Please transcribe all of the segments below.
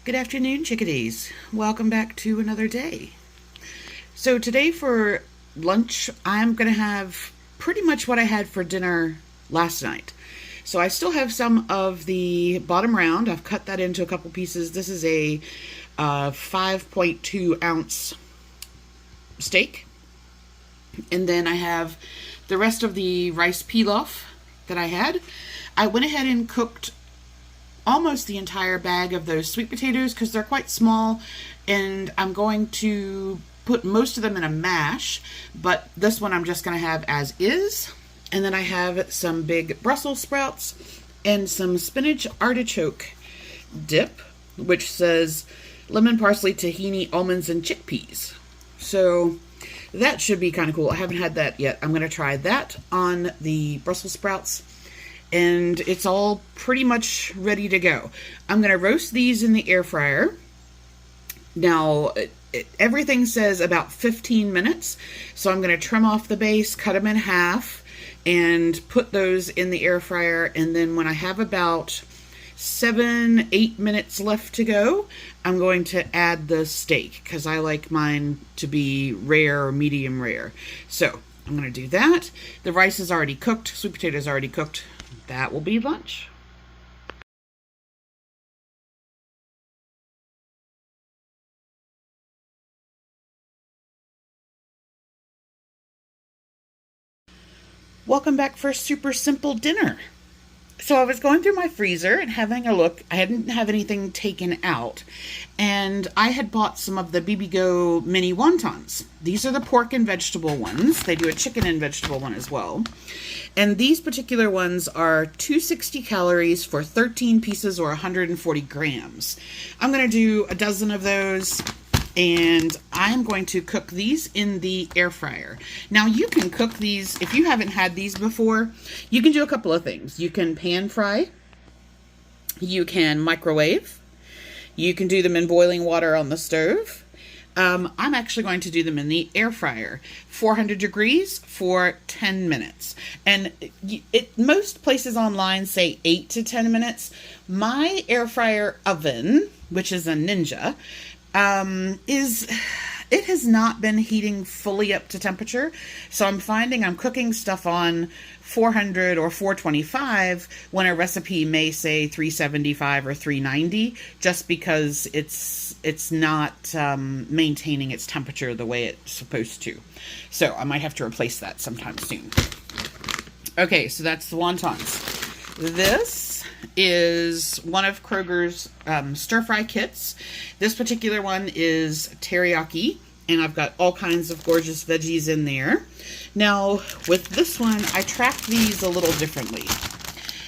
Good afternoon, chickadees. Welcome back to another day. So today for lunch, I'm going to have pretty much what I had for dinner last night. So I still have some of the bottom round. I've cut that into a couple pieces. This is a 5.2 ounce steak. And then I have the rest of the rice pilaf that I had. I went ahead and cooked almost the entire bag of those sweet potatoes because they're quite small, and I'm going to put most of them in a mash, but this one I'm just going to have as is. And then I have some big Brussels sprouts and some spinach artichoke dip, which says lemon, parsley, tahini, almonds, and chickpeas. So that should be kind of cool. I haven't had that yet. I'm going to try that on the Brussels sprouts. And it's all pretty much ready to go. I'm going to roast these in the air fryer. Now, everything says about 15 minutes. So I'm going to trim off the base, cut them in half, and put those in the air fryer. And then when I have about 7-8 minutes left to go, I'm going to add the steak because I like mine to be rare or medium rare. So I'm going to do that. The rice is already cooked. Sweet potato is already cooked. That will be lunch. Welcome back for a super simple dinner. So I was going through my freezer and having a look. I didn't have anything taken out. And I had bought some of the BB-Go mini wontons. These are the pork and vegetable ones. They do a chicken and vegetable one as well. And these particular ones are 260 calories for 13 pieces or 140 grams. I'm going to do a dozen of those. And I'm going to cook these in the air fryer. Now you can cook these, if you haven't had these before, you can do a couple of things. You can pan fry, you can microwave, you can do them in boiling water on the stove. I'm actually going to do them in the air fryer, 400 degrees for 10 minutes. And most places online say 8 to 10 minutes. My air fryer oven, which is a Ninja, it has not been heating fully up to temperature. So I'm finding I'm cooking stuff on 400 or 425 when a recipe may say 375 or 390, just because it's not maintaining its temperature the way it's supposed to. So I might have to replace that sometime soon. Okay, so that's the wontons. This is one of Kroger's stir-fry kits. This particular one is teriyaki, and I've got all kinds of gorgeous veggies in there. Now, with this one, I track these a little differently.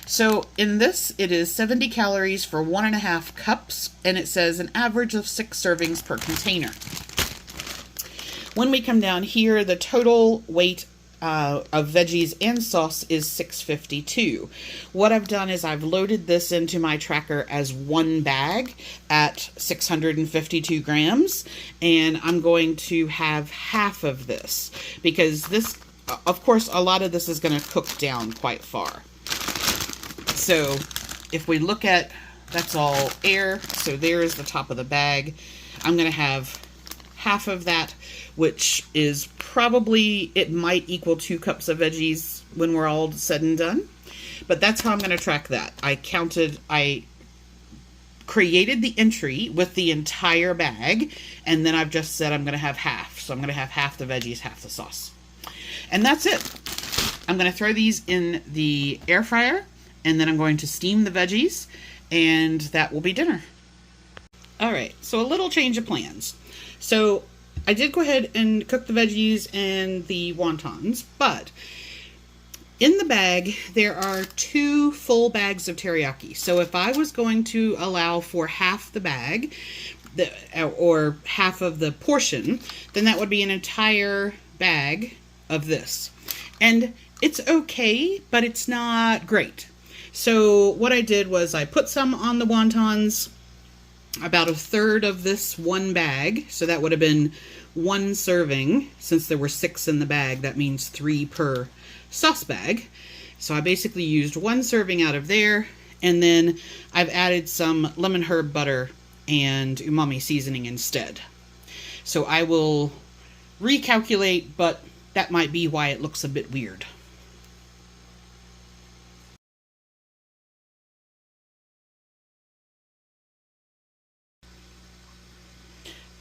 So in this, it is 70 calories for 1.5 cups, and it says an average of 6 servings per container. When we come down here, the total weight of veggies and sauce is 652. What I've done is I've loaded this into my tracker as one bag at 652 grams, and I'm going to have half of this because this, of course, a lot of this is going to cook down quite far. So if we look at, that's all air, so there is the top of the bag. I'm going to have half of that, which is probably, it might equal 2 cups of veggies when we're all said and done. But that's how I'm going to track that. I created the entry with the entire bag, and then I've just said I'm going to have half. So I'm going to have half the veggies, half the sauce. And that's it. I'm going to throw these in the air fryer, and then I'm going to steam the veggies, and that will be dinner. All right, so a little change of plans. So I did go ahead and cook the veggies and the wontons, but in the bag, there are 2 full bags of teriyaki. So if I was going to allow for half the bag, or half of the portion, then that would be an entire bag of this. And it's okay, but it's not great. So what I did was I put some on the wontons, about 1/3 of this one bag. So that would have been 1 serving. Since there were 6 in the bag, that means 3 per sauce bag. So I basically used 1 serving out of there. And then I've added some lemon herb butter and umami seasoning instead. So I will recalculate, but that might be why it looks a bit weird.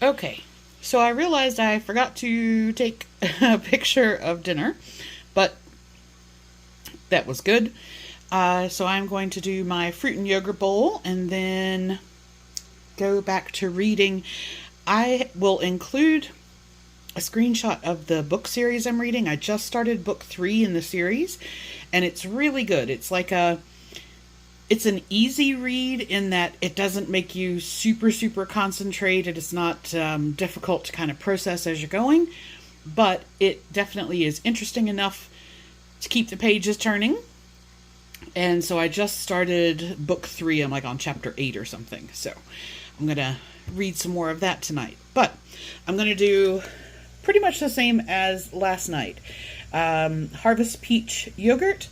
Okay, so I realized I forgot to take a picture of dinner, but that was good. So I'm going to do my fruit and yogurt bowl and then go back to reading. I will include a screenshot of the book series I'm reading. I just started book 3 in the series, and it's really good. It's an easy read in that it doesn't make you super concentrated. It's not difficult to kind of process as you're going, but it definitely is interesting enough to keep the pages turning. And so I just started book 3. I'm like on chapter 8 or something. So I'm going to read some more of that tonight. But I'm going to do pretty much the same as last night. Harvest peach yogurt.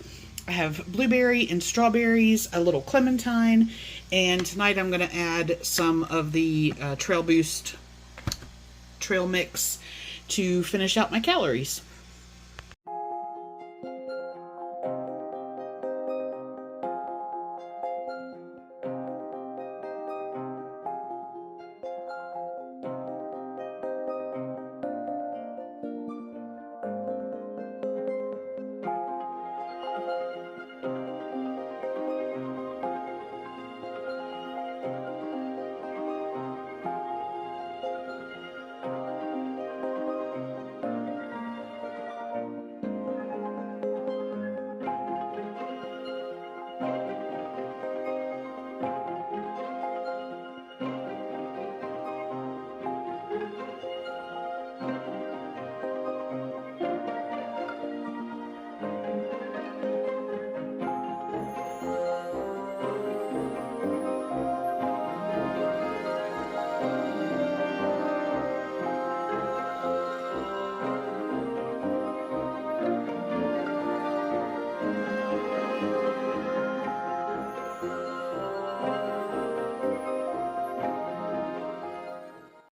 I have blueberry and strawberries, a little clementine, and tonight I'm going to add some of the Trail Boost trail mix to finish out my calories.